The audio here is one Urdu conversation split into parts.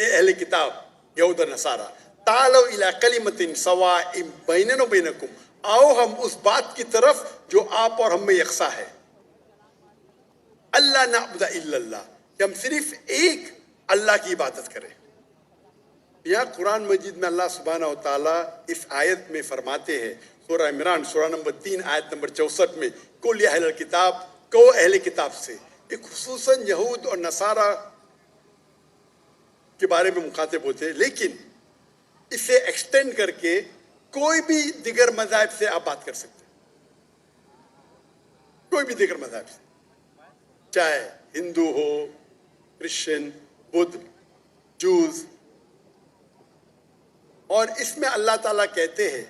اے اہل کتاب یہود و نصارہ تعالوا الی کلمۃ سواء بیننا و بینکم، آؤ ہم اس بات کی طرف جو آپ اور ہم میں یکساں ہے، اللہ نعبد الا اللہ، کہ ہم صرف ایک اللہ کی عبادت کریں۔ یہاں قرآن مجید میں اللہ سبحانہ و تعالیٰ اس آیت میں فرماتے ہیں، سورہ عمران سورہ نمبر 3 آیت نمبر 64 میں، قل یا اہل الکتاب، کہو اہل کتاب سے، ایک خصوصاً یہود اور نصارہ کے بارے میں مخاطب ہوتے ہیں، لیکن اسے ایکسٹینڈ کر کے کوئی بھی دیگر مذاہب سے آپ بات کر سکتے ہیں، کوئی بھی دیگر مذاہب سے، چاہے ہندو ہو، کرسچن، بدھ، جوز۔ اور اس میں اللہ تعالیٰ کہتے ہیں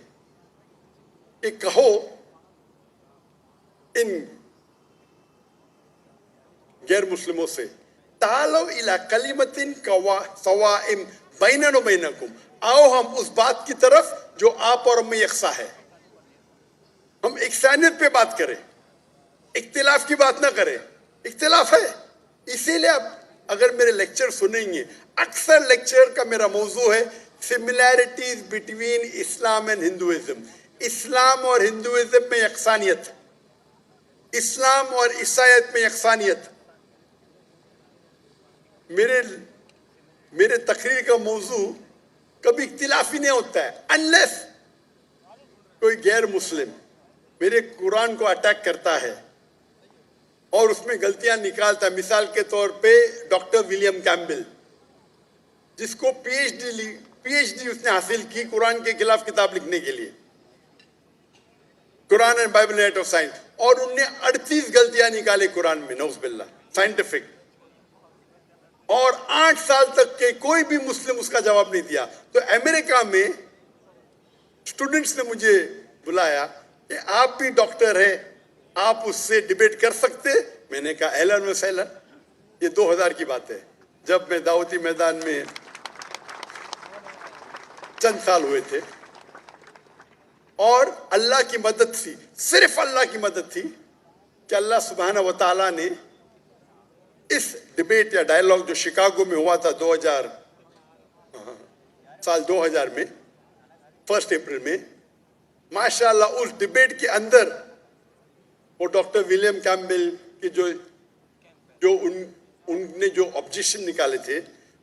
کہ کہو ان غیر مسلموں سے، تعالوا الی کلمۃ سواء بیننا و بینکم، آؤ ہم اس بات کی طرف جو آپ اور ہم میں یکساں ہے، ہم یکسانیت پہ بات کریں، اختلاف کی بات نہ کریں۔ اختلاف ہے، اسی لیے آپ اگر میرے لیکچر سنیں گے، اکثر لیکچر کا میرا موضوع ہے similarities between Islam and Hinduism, Islam اور ہندوازم میں یکسانیت، اسلام اور عیسائیت میں یکسانیت۔ میرے تقریر کا موضوع کبھی اختلافی نہیں ہوتا ہے، انلیس کوئی غیر مسلم میرے قرآن کو اٹیک کرتا ہے اور اس میں غلطیاں نکالتا ہے۔ مثال کے طور پہ ڈاکٹر ولیم کیمبل، جس کو پی ایچ ڈی اس نے حاصل کی قرآن کے خلاف کتاب لکھنے کے لیے، Quran and Bible net of science, اور انہوں نے 38 غلطیاں نکالے قرآن میں، نعوذ باللہ، سائنٹیفک، اور 8 سال تک کے کوئی بھی مسلم اس کا جواب نہیں دیا۔ تو امریکہ میں اسٹوڈنٹس نے مجھے بلایا کہ آپ بھی ڈاکٹر ہیں، آپ اس سے ڈیبیٹ کر سکتے؟ میں نے کہا اہلاً و سہلاً۔ یہ 2000 کی بات ہے، جب میں دعوتی میدان میں چند سال ہوئے تھے، اور اللہ کی مدد تھی، صرف اللہ کی مدد تھی کہ اللہ سبحانہ و تعالیٰ نے اس ڈیبیٹ یا ڈائیلاگ جو شکاگو میں ہوا تھا 2000 میں 1 اپریل میں، ماشاءاللہ اس ڈیبیٹ کے اندر وہ ڈاکٹر ولیم کیمبل کی جو ان نے جو آبجیکشن نکالے تھے،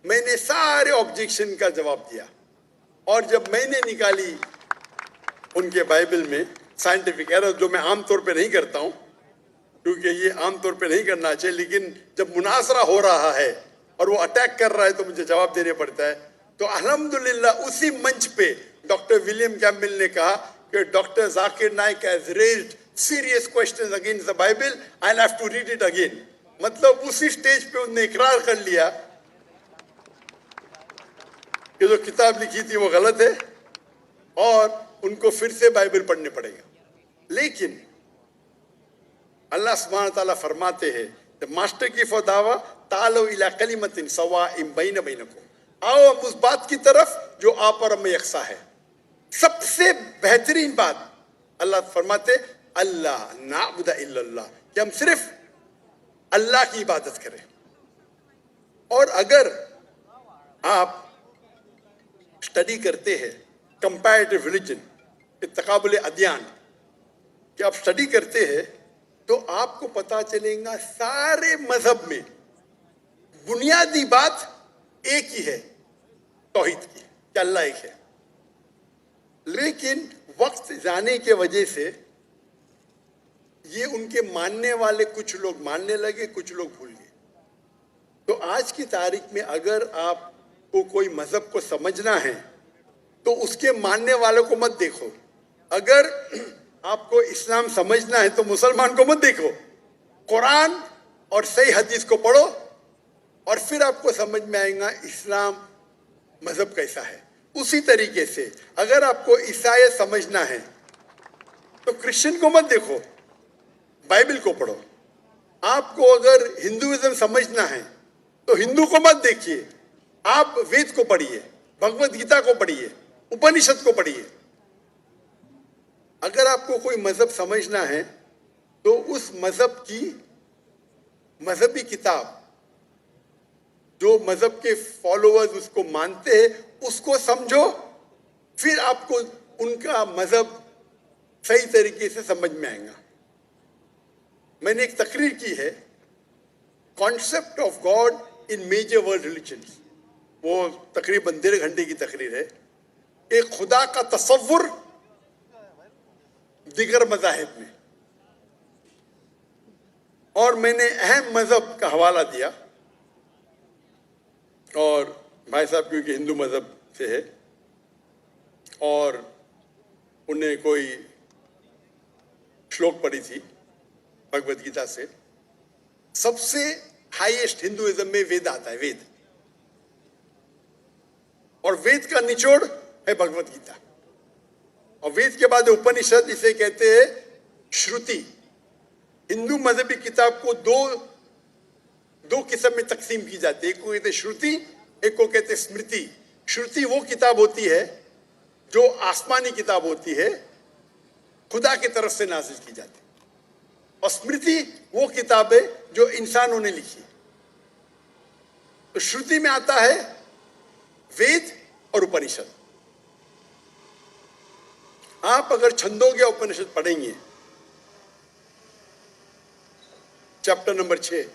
میں نے سارے آبجیکشن کا جواب دیا، اور جب میں نے نکالی ان کے بائبل میں سائنٹیفک ایرر، جو میں عام طور پہ نہیں کرتا ہوں کیونکہ یہ عام طور پہ نہیں کرنا چاہیے، لیکن جب مناظرہ ہو رہا ہے اور وہ اٹیک کر رہا ہے تو مجھے جواب دینے پڑتا ہے، تو الحمدللہ اسی منچ پہ ڈاکٹر ولیم کیمبل نے کہا کہ doctor Zakir Naik has raised serious questions against the Bible, I'll have to read it again۔ مطلب اسی سٹیج پہ انہوں نے اقرار کر لیا کہ جو کتاب لکھی تھی وہ غلط ہے، اور ان کو پھر سے بائبل پڑھنے پڑے گا۔ لیکن اللہ سبحانہ تعالیٰ فرماتے ہیں، ماسٹر کی دعویٰ تعالوا الی کلمۃ سواء بین بینکم، آؤ ہم اس بات کی طرف جو آپ اور ہم میں یکساں ہے۔ سب سے بہترین بات اللہ فرماتے اللہ نعبد الا اللہ، کہ ہم صرف اللہ کی عبادت کریں۔ اور اگر آپ اسٹڈی کرتے ہیں کمپیریٹیو ریلیجن، تقابل ادیان، کہ آپ اسٹڈی کرتے ہیں تو آپ کو پتا چلے گا سارے مذہب میں بنیادی بات ایک ہی ہے، توحید کی، کہ اللہ ایک ہے۔ لیکن وقت جانے کی وجہ سے یہ ان کے ماننے والے کچھ لوگ ماننے لگے، کچھ لوگ بھول گئے۔ تو آج کی تاریخ میں اگر آپ کو کوئی مذہب کو سمجھنا ہے تو اس کے ماننے والوں کو مت دیکھو، اگر آپ کو اسلام سمجھنا ہے تو مسلمان کو مت دیکھو، قرآن اور صحیح حدیث کو پڑھو، اور پھر آپ کو سمجھ میں آئے گا اسلام مذہب کیسا ہے۔ اسی طریقے سے اگر آپ کو عیسائیت سمجھنا ہے تو کرسچن کو مت دیکھو، بائبل کو پڑھو۔ آپ کو اگر ہندوازم سمجھنا ہے تو ہندو کو مت دیکھیے، آپ وید کو پڑھیے، بھگوت گیتا کو پڑھیے، اپنشد کو پڑھیے۔ اگر آپ کو کوئی مذہب سمجھنا ہے تو اس مذہب کی مذہبی کتاب جو مذہب کے فالوورز اس کو مانتے ہیں اس کو سمجھو, پھر آپ کو ان کا مذہب صحیح طریقے سے سمجھ میں آئے گا. میں نے ایک تقریر کی ہے, concept of God in major world religions. وہ تقریباً 1.5 گھنٹے کی تقریر ہے. ایک خدا کا تصور دیگر مذاہب میں, اور میں نے اہم مذہب کا حوالہ دیا, اور بھائی صاحب کیونکہ ہندو مذہب سے ہے اور انہیں کوئی شلوک پڑھی تھی بھگوت گیتا سے. سب سے ہائیسٹ ہندوازم میں وید آتا ہے, وید, اور وید کا نچوڑ ہے بھگوت گیتا, اور وید کے بعد اپنشد, اسے کہتے ہیں شروتی. ہندو مذہبی کتاب کو دو قسم میں تقسیم کی جاتی ہے, ایک کو کہتے ہیں شروتی, ایک کو کہتے ہیں اسمرتی. شروتی وہ کتاب ہوتی ہے جو آسمانی کتاب ہوتی ہے, خدا کی طرف سے نازل کی جاتی ہے, اور اسمرتی وہ کتاب ہے جو انسانوں نے لکھی. تو شروتی میں آتا ہے وید اور اپنشد. آپ اگر چھندوگیہ اپنشد پڑھیں گے, chapter number 6,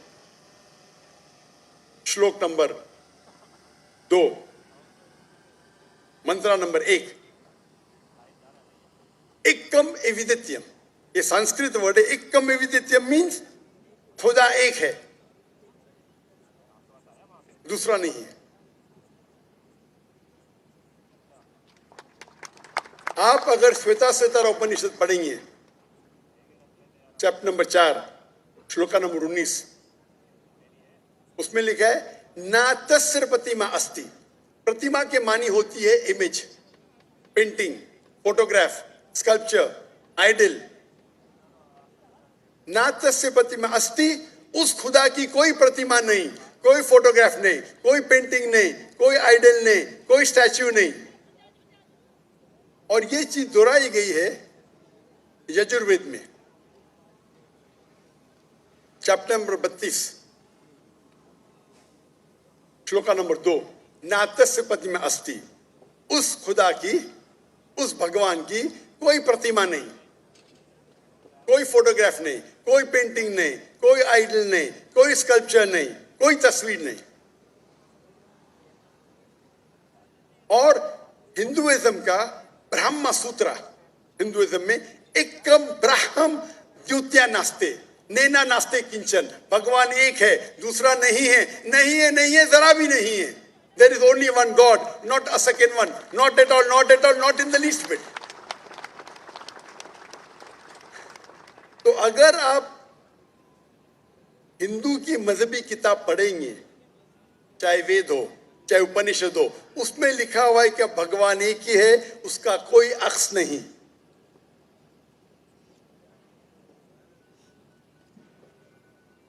shloka number 2, mantra number 1, ایکم ایویدتیم, یہ سنسکرت ورڈ ہے. ایکم ایویدتیم مینس خدا ایک ہے, دوسرا نہیں ہے. آپ اگر شویتا سوتر اپنشد پڑھیں گے, چیپٹر نمبر 4, شلوکا نمبر 19, اس میں لکھا ہے ناتسر پرتیما استی. پرتیما کے معنی ہوتی ہے image, painting, photograph, sculpture, idol. ناتسر پرتیما استی, اس خدا کی کوئی پرتیما نہیں, کوئی فوٹوگراف نہیں, کوئی پینٹنگ نہیں, کوئی آئیڈل نہیں, کوئی اسٹیچو نہیں. اور یہ چیز دہرائی گئی ہے یجروید میں, چیپٹر نمبر 32, شلوکا نمبر 2, ناتسیہ پرتیما استی. اس خدا کی, اس بھگوان کی کوئی پرتیما نہیں, کوئی فوٹوگراف نہیں, کوئی پینٹنگ نہیں, کوئی آئیڈل نہیں, کوئی اسکلپچر نہیں, کوئی تصویر نہیں. اور ہندوازم کا برہما سوترا, ہندوازم میں ایکم برہم دیوتیا ناستے, نینا ناستے کنچن. بھگوان ایک ہے, دوسرا نہیں ہے, نہیں ہے, نہیں ہے, ذرا بھی نہیں ہے. There is only one God, not a second one, not at all, not at all, not in the least bit. تو اگر آپ ہندو کی مذہبی کتاب پڑھیں گے, چاہے وید ہو چاہے اپنشد ہو, اس میں لکھا ہوا ہے کہ بھگوان ایک ہی ہے, اس کا کوئی عکس نہیں.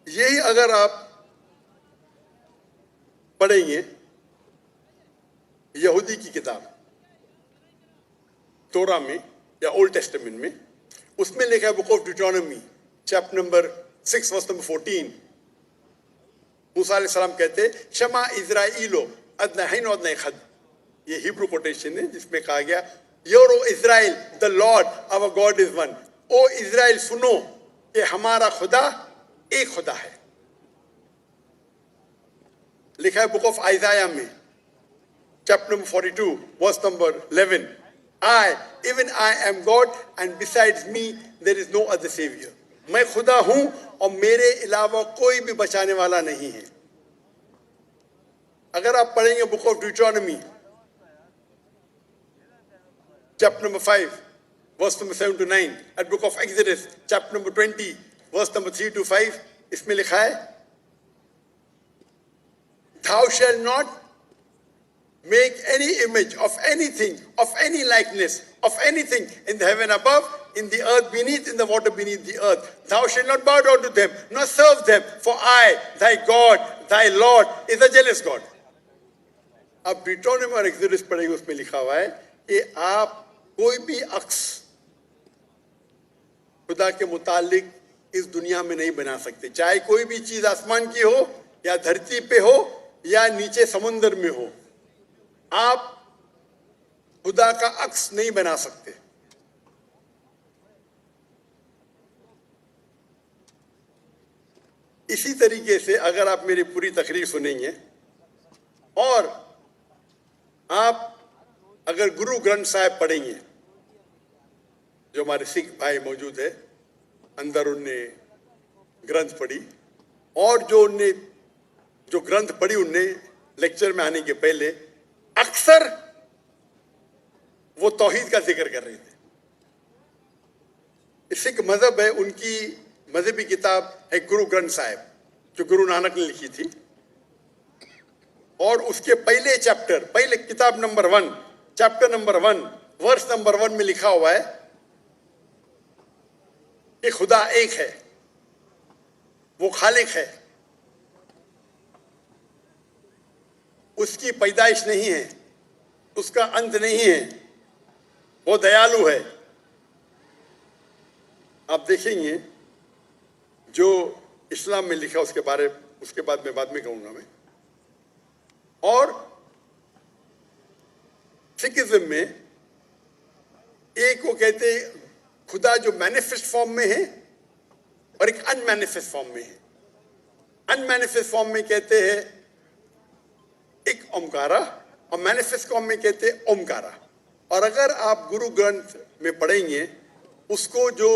یہی اگر آپ پڑھیں گے یہودی کی کتاب تورا میں یا اولڈ ٹیسٹمنٹ میں, اس میں لکھا ہے book of Deuteronomy chapter number 6 verse number 14, Musa علیہ السلام کہتے ہیں شما اسرائیلو ادنا ہین ادنا خد. یہ ہیبرو کوٹیشن ہے جس میں کہا گیا یورو Israel the Lord our God is one. O Israel سنو کہ ہمارا خدا ایک خدا ہے. لکھا ہے بک آف آئزایا میں chapter number 42 verse number 11, even I am God and besides me there is no other savior. میں خدا ہوں اور میرے علاوہ کوئی بھی بچانے والا نہیں ہے. اگر آپ پڑھیں گے book of Deuteronomy chapter number 5 verse number 7 to 9, at book of Exodus chapter number 20 verse number 3 to 5, اس میں لکھا ہے thou shalt not make any image of anything, of any likeness, of anything in the heaven above, in the earth beneath, in the water beneath the earth. Thou shalt not bow down to them, nor serve them, for I, thy God, thy Lord, is a jealous God. اب ڈیوٹرانومی اور ایکسوڈس پڑھیں گے, اس میں لکھا ہوا ہے کہ آپ کوئی بھی عکس خدا کے متعلق اس دنیا میں نہیں بنا سکتے, چاہے کوئی بھی چیز آسمان کی ہو یا دھرتی پہ ہو یا نیچے سمندر میں ہو، آپ خدا کا عکس نہیں بنا سکتے۔ اسی طریقے سے اگر آپ میری پوری تقریر سنیں گے اور آپ اگر گرو گرنتھ صاحب پڑھیں گے، جو ہمارے سکھ بھائی موجود ہے اندر، ان نے گرنتھ پڑھی، اور جو گرنتھ پڑھی ان نے لیکچر میں آنے کے پہلے اکثر وہ توحید کا ذکر کر رہے تھے۔ سکھ مذہب ہے، ان کی مذہبی کتاب ہے گرو گرنتھ صاحب، جو گرو نانک نے لکھی تھی، اور اس کے پہلے چیپٹر، پہلے کتاب number 1، chapter number 1، verse number 1 میں لکھا ہوا ہے کہ خدا ایک ہے، وہ خالق ہے، اس کی پیدائش نہیں ہے، اس کا انت نہیں ہے، وہ دیالو ہے۔ آپ دیکھیں گے جو اسلام میں لکھا اس کے بعد میں کہوں گا میں، اور سکھزم میں ایک وہ کہتے ہیں خدا جو مینیفیسٹ فارم میں ہے اور ایک ان مینیفیسٹ فارم میں ہے۔ ان مینیفیسٹ فارم میں کہتے ہیں ایک اومکارا، اور مینیفیسٹ فارم میں کہتے ہیں اومکارا۔ اور اگر آپ گرو گرنتھ میں پڑھیں گے، اس کو جو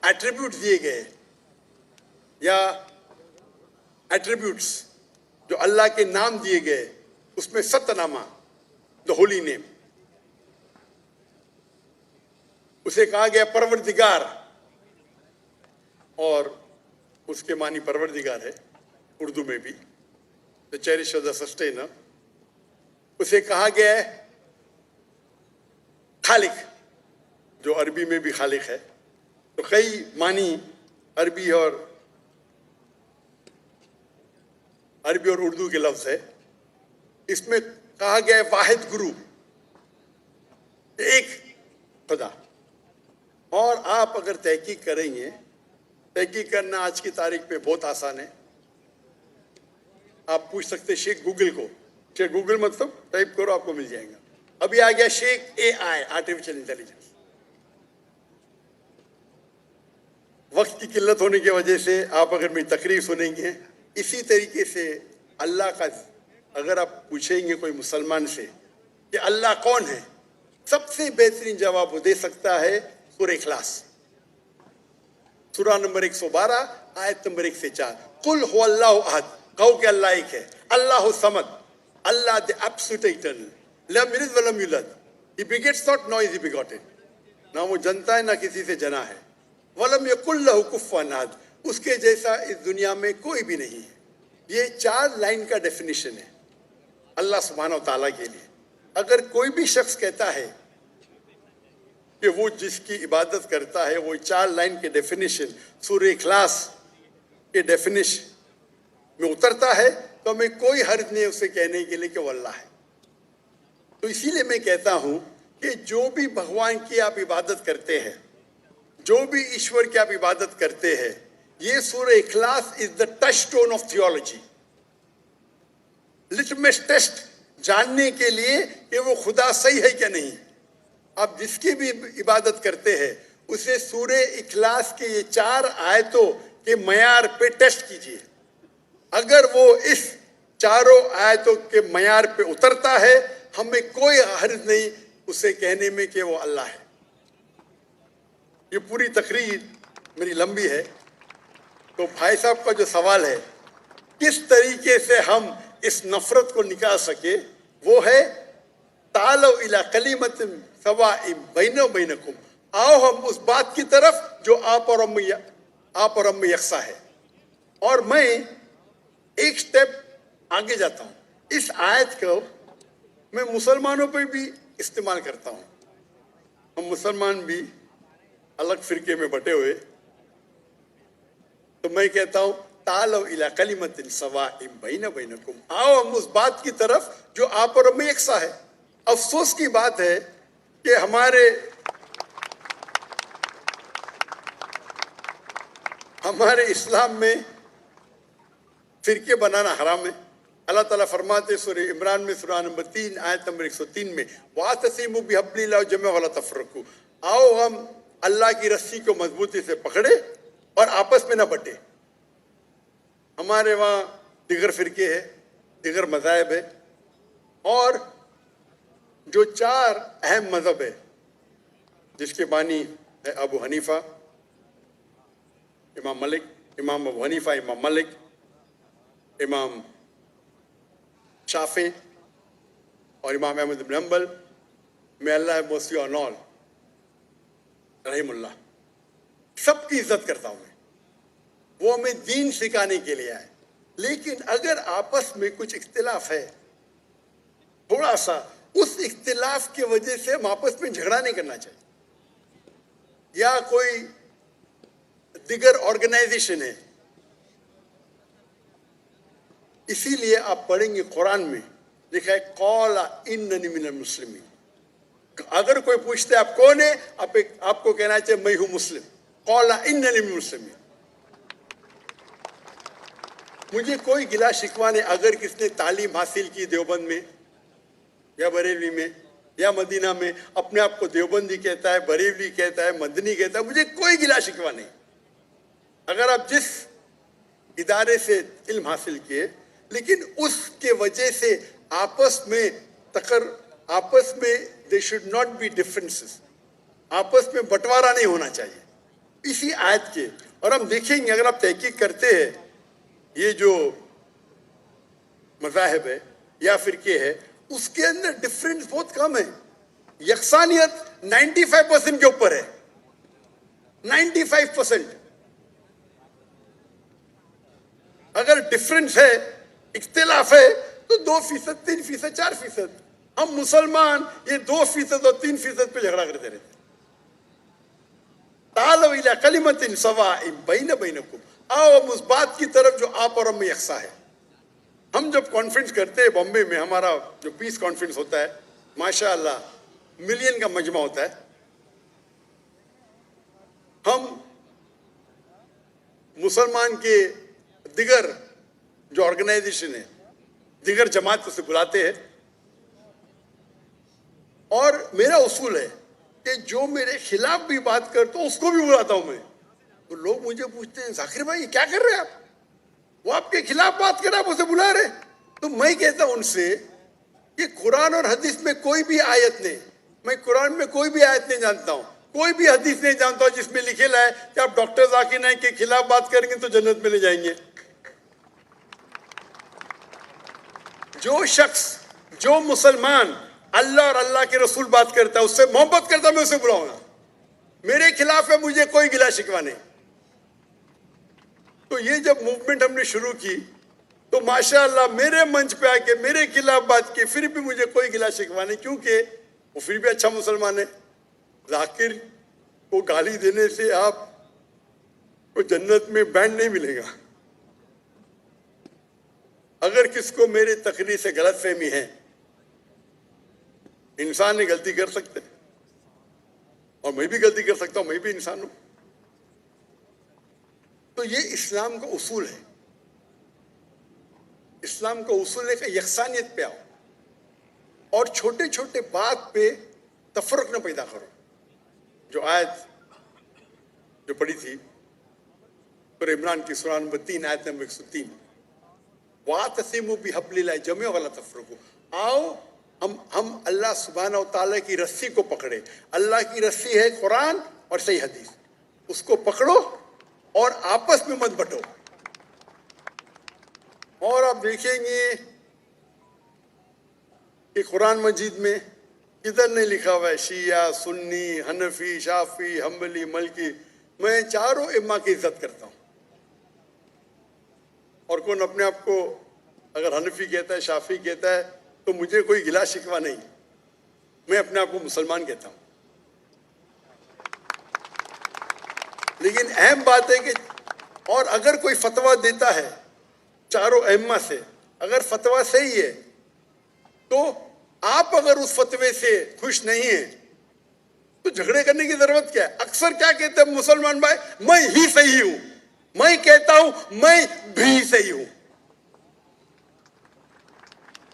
ایٹریبیوٹ دیے گئے یا ایٹریبیوٹس جو اللہ کے نام دیے گئے، اس میں ست نامہ، دا ہولی نیم، اسے کہا گیا پروردگار، اور اس کے معنی پروردگار ہے اردو میں بھی، دا چیریشر، دا سسٹینر۔ اسے کہا گیا ہے خالق، جو عربی میں بھی خالق ہے۔ تو کئی معنی عربی اور اردو کے لفظ ہے۔ اس میں کہا گیا ہے واحد گرو، ایک خدا۔ اور آپ اگر تحقیق کریں گے، تحقیق کرنا آج کی تاریخ میں بہت آسان ہے۔ آپ پوچھ سکتے شیخ گوگل کو، شیخ گوگل مطلب ٹائپ کرو آپ کو مل جائے گا۔ ابھی آ گیا شیخ AI، آرٹیفیشل انٹیلیجنس۔ وقت کی قلت ہونے کی وجہ سے آپ اگر میری تقریر سنیں گے، اسی طریقے سے اللہ کا اگر آپ پوچھیں گے کوئی مسلمان سے کہ اللہ کون ہے، سب سے بہترین جواب وہ دے سکتا ہے سورہ اخلاص، سورہ نمبر 112، آیت نمبر 1 سے 4۔ قل هو اللہ احد، کہو کہ اللہ ایک ہے، اللہ الصمد، اللہ the absolute eternal، لم یلد ولم یولد، he begets not nor is he begotten، نہ وہ جنتا ہے نہ کسی سے جنا ہے، ولم یکن لہ کفوا احد، اس کے جیسا اس دنیا میں کوئی بھی نہیں ہے۔ یہ 4 لائن کا ڈیفینیشن ہے اللہ سبحانہ و تعالیٰ کے لیے۔ اگر کوئی بھی شخص کہتا ہے کہ وہ جس کی عبادت کرتا ہے وہ 4 لائن کے ڈیفینیشن سورہ اخلاص کے ڈیفینیشن میں اترتا ہے، تو ہمیں کوئی حرج نہیں اسے کہنے کے لیے کہ وہ اللہ ہے۔ تو اسی لیے میں کہتا ہوں کہ جو بھی بھگوان کی آپ عبادت کرتے ہیں، جو بھی ایشور کی آپ عبادت کرتے ہیں، یہ سورہ اخلاص is the touchstone of theology, litmus test جاننے کے لیے کہ وہ خدا صحیح ہے کیا نہیں۔ آپ جس کی بھی عبادت کرتے ہیں اسے سورہ اخلاص کے یہ 4 آیتوں کے معیار پہ ٹیسٹ کیجیے۔ اگر وہ اس 4 آیتوں کے معیار پہ اترتا ہے، ہمیں کوئی حرج نہیں اسے کہنے میں کہ وہ اللہ ہے۔ یہ پوری تقریر میری لمبی ہے، تو بھائی صاحب کا جو سوال ہے کس طریقے سے ہم اس نفرت کو نکال سکے، وہ ہے تعالوا الی کلمۃ سواء بیننا و بینکم، آؤ ہم اس بات کی طرف جو آپ اور ہم میں یکساں ہے۔ اور میں ایک سٹیپ آگے جاتا ہوں، اس آیت کو میں مسلمانوں پہ بھی استعمال کرتا ہوں۔ ہم مسلمان بھی الگ فرقے میں بٹے ہوئے، تو میں کہتا ہوں تعالوا الی کلمۃ سواء بیننا و بینکم، آؤ ہم اس بات کی طرف جو آپ اور ہم میں یکساں ہے۔ افسوس کی بات ہے کہ ہمارے اسلام میں فرقے بنانا حرام ہے۔ اللہ تعالیٰ فرماتے سورہ عمران میں سورہ نمبر 3 آیت نمبر 103 میں وَاعْتَصِمُوا بِحَبْلِ اللَّهِ جَمِيعًا وَلَا تَفَرَّقُوا، آؤ ہم اللہ کی رسی کو مضبوطی سے پکڑے اور آپس میں نہ بٹے. ہمارے وہاں دیگر فرقے ہیں، دیگر مذاہب ہے، اور جو 4 اہم مذہب ہے جس کے بانی ہے ابو حنیفہ، امام ملک، امام ابو حنیفہ، امام ملک، امام شافعی اور امام احمد بن حنبل، میں اللہ موسی اور نول رحم اللہ، سب کی عزت کرتا ہوں میں. وہ ہمیں دین سکھانے کے لیے آئے. لیکن اگر آپس میں کچھ اختلاف ہے تھوڑا سا، اس اختلاف کی وجہ سے ہم آپس میں جھگڑا نہیں کرنا چاہیے. یا کوئی دیگر آرگنائزیشن ہے، اسی لیے آپ پڑھیں گے قرآن میں لکھا ہے قال اننی من المسلمین. اگر کوئی پوچھتے آپ کون ہے، آپ کو کہنا چاہیے میں ہوں مسلم. قال اننی من المسلمین. مجھے کوئی گلا شکوہ نہیں اگر کس نے تعلیم حاصل کی دیوبند میں یا بریلوی میں یا مدینہ میں، اپنے آپ کو دیوبندی کہتا ہے، بریلوی کہتا ہے، مدنی کہتا ہے، مجھے کوئی گلا شکوہ نہیں. اگر آپ جس ادارے سے علم حاصل کیے، لیکن اس کے وجہ سے آپس میں they should not be differences, آپس میں بٹوارا نہیں ہونا چاہیے. اسی آیت کے، اور ہم دیکھیں گے اگر آپ تحقیق کرتے ہیں یہ جو مذاہب ہے یا فرقے ہے، اس کے اندر ڈفرینس بہت کم ہے. یکسانیت 95% کے اوپر ہے، 95%. اگر ڈفرینس ہے، اختلاف ہے، تو 2%، 3%، 4%. ہم مسلمان یہ 2% اور 3% پہ جھگڑا کرتے رہتے. تعالوا الی کلمۃ سواء بین بینکم، آؤ ہم اس بات کی طرف جو آپ اور ہم میں یکساں ہے. ہم جب کانفرنس کرتے ہیں بامبے میں، ہمارا جو پیس کانفرنس ہوتا ہے، ماشاء اللہ ملین کا مجمع ہوتا ہے. ہم مسلمان کے دیگر جو آرگنائزیشن ہے، دیگر جماعت کو سے بلاتے ہیں، اور میرا اصول ہے کہ جو میرے خلاف بھی بات کرتا ہوں اس کو بھی بلاتا ہوں میں. تو لوگ مجھے پوچھتے ہیں ذاکر بھائی کیا کر رہے ہیں آپ؟ وہ آپ کے خلاف بات کر رہے ہیں، آپ اسے بلا رہے. تو میں کہتا ہوں ان سے کہ قرآن اور حدیث میں کوئی بھی آیت نہیں، میں قرآن میں کوئی بھی آیت نہیں جانتا ہوں، کوئی بھی حدیث نہیں جانتا ہوں جس میں لکھے ہے کہ آپ ڈاکٹر ذاکر نائک کے خلاف بات کریں گے تو جنت میں لے جائیں گے. جو شخص، جو مسلمان اللہ اور اللہ کے رسول بات کرتا ہے، اس سے محبت کرتا ہے، میں اسے بلاؤں گا. میرے خلاف ہے، مجھے کوئی گلا شکوہ نہیں. تو یہ جب موومنٹ ہم نے شروع کی تو ماشاءاللہ میرے منچ پہ آ کے میرے خلاف بات کی، پھر بھی مجھے کوئی گلا شکوہ نہیں، کیونکہ وہ پھر بھی اچھا مسلمان ہے. ذاکر کو گالی دینے سے آپ کو جنت میں بینڈ نہیں ملے گا. اگر کس کو میرے تقریر سے غلط فہمی ہے، انسان نے غلطی کر سکتے، اور میں بھی غلطی کر سکتا ہوں، میں بھی انسان ہوں. تو یہ اسلام کا اصول ہے. اسلام کا اصول ہے کہ یکسانیت پہ آؤ اور چھوٹے چھوٹے بات پہ تفرق نہ پیدا کرو. جو آیت جو پڑھی تھی سورہ عمران کی سورہ نمبر 3 آیت نمبر 103، وَاعْتَصِمُوا بِحَبْلِ اللَّهِ جَمِيعًا وَلَا تَفَرَّقُوا. آؤ ہم اللہ سبحانہ و تعالیٰ کی رسی کو پکڑے. اللہ کی رسی ہے قرآن اور صحیح حدیث، اس کو پکڑو اور آپس میں مت بٹو. اور آپ دیکھیں گے کہ قرآن مجید میں کدھر نہیں لکھا ہوا ہے شیعہ، سنی، حنفی، شافعی، حنبلی، ملکی. میں چاروں ائمہ کی عزت کرتا ہوں. اور کون اپنے آپ کو اگر حنفی کہتا ہے، شافعی کہتا ہے، تو مجھے کوئی گلا شکوہ نہیں. میں اپنے آپ کو مسلمان کہتا ہوں. لیکن اہم بات ہے کہ اور اگر کوئی فتویٰ دیتا ہے چاروں ائمہ سے، اگر فتویٰ صحیح ہے تو آپ اگر اس فتوے سے خوش نہیں ہیں تو جھگڑے کرنے کی ضرورت کیا ہے؟ اکثر کیا کہتے ہیں مسلمان بھائی، میں ہی صحیح ہوں. میں کہتا ہوں میں بھی صحیح ہوں.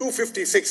56,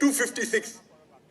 256